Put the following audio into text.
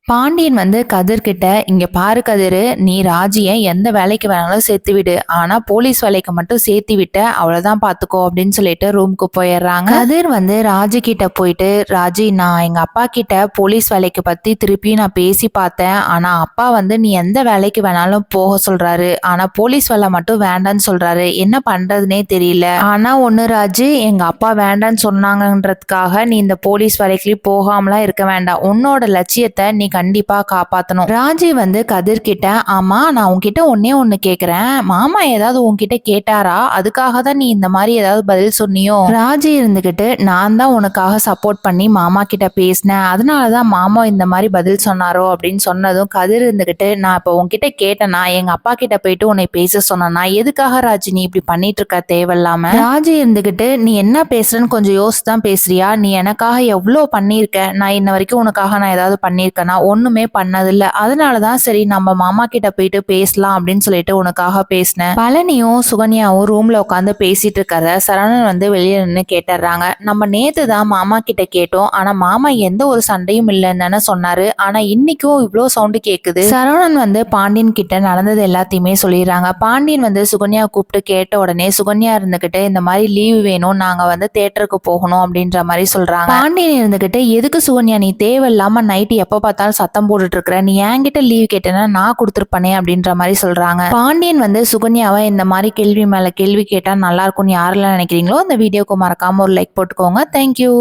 பாண்டியன் வந்து கதிர்கிட்ட, இங்க பாரு கதிரு, நீ ராஜிய எந்த வேலைக்கு வேணாலும் சேர்த்து விடு, ஆனா போலீஸ் வேலைக்கு மட்டும் சேர்த்து விட்ட அவ்வளவுதான் பாத்துக்கோ அப்படின்னு சொல்லிட்டு ரூமுக்கு போயிடுறாங்க. கதிர் வந்து ராஜி கிட்ட போயிட்டு, ராஜி நான் எங்க அப்பா கிட்ட போலீஸ் வேலைக்கு பத்தி திருப்பி நான் பேசி பார்த்தேன், ஆனா அப்பா வந்து நீ எந்த வேலைக்கு வேணாலும் போக சொல்றாரு, ஆனா போலீஸ் வேலை மட்டும் வேண்டான்னு சொல்றாரு, என்ன பண்றதுனே தெரியல. ஆனா ஒண்ணு ராஜி, எங்க அப்பா வேண்டான்னு சொன்னாங்கன்றதுக்காக நீ இந்த போலீஸ் வேலைக்கு போகாமலாம் இருக்க வேண்டாம், உன்னோட லட்சியத்தை நீ கண்டிப்பா காப்பாத்தணும். ராஜி வந்து கதிர் கிட்ட, ஆமா நான் உன்கிட்ட ஒன்னே ஒண்ணு கேக்குறேன், மாமா ஏதாவது உன்கிட்ட கேட்டாரா, அதுக்காக தான் நீ இந்த மாதிரி ஏதாவது பதில் சொன்னியோ? ராஜி இருந்துகிட்டு, நான் தான் உனக்காக சப்போர்ட் பண்ணி மாமா கிட்ட பேசினேன், அதனாலதான் மாமா இந்த மாதிரி பதில் சொன்னாரோ அப்படின்னு சொன்னதும் கதிர் இருந்துகிட்டு, நான் இப்ப உன்கிட்ட கேட்டேனா, எங்க அப்பா கிட்ட போயிட்டு உன்னை பேச சொன்னா, எதுக்காக ராஜி நீ இப்படி பண்ணிட்டு இருக்க தேவையில்லாம? ராஜி இருந்துகிட்டு, நீ என்ன பேசுறன்னு கொஞ்சம் யோசிச்சுதான் பேசுறியா, நீ எனக்காக எவ்வளவு பண்ணிருக்க, நான் இன்ன வரைக்கும் உனக்காக நான் ஏதாவது பண்ணிருக்கேனா, ஒண்ணுமே பண்ணதில்ல, அதனாலதான் சரி நம்ம மாமா கிட்ட போயிட்டு பேசலாம் அப்படின்னு சொல்லிட்டு உனக்காக பேசினேன். பழனியும் சுகன்யாவும் ரூம்ல உட்காந்து பேசிட்டு இருக்கிறத சரவணன் வந்து வெளியே நின்று கேட்டுறாங்க. நம்ம நேத்து தான் மாமா கிட்ட கேட்டோம், ஆனா மாமா எந்த ஒரு சண்டையும் இல்லைன்னு தானே சொன்னாரு, ஆனா இன்னைக்கும் இவ்வளவு சவுண்டு கேக்குது. சரவணன் வந்து பாண்டியன் கிட்ட நடந்தது எல்லாத்தையுமே சொல்லிடுறாங்க. பாண்டியன் வந்து சுகன்யா கூப்பிட்டு கேட்ட உடனே சுகன்யா இருந்துகிட்டு, இந்த மாதிரி லீவு வேணும், நாங்க வந்து தியேட்டருக்கு போகணும் அப்படின்ற மாதிரி சொல்றாங்க. பாண்டியன் இருந்துகிட்டு, எதுக்கு சுகன்யா நீ தேவையில்லாம நைட்டு எப்ப பார்த்தாலும் சத்தம் போட்டுட்டு இருக்கிற, நீ என்கிட்ட லீவ் கேட்டேன்னா நான் கொடுத்துருப்பனே அப்படின்ற மாதிரி சொல்றாங்க. பாண்டியன் வந்து சுகன்யாவை இந்த மாதிரி கேள்வி மேல கேள்வி கேட்டா நல்லா இருக்கும்னு யாரெல்லாம் நினைக்கிறீங்களோ அந்த வீடியோக்கு மறக்காம ஒரு லைக் போட்டுக்கோங்க. தேங்க்யூ.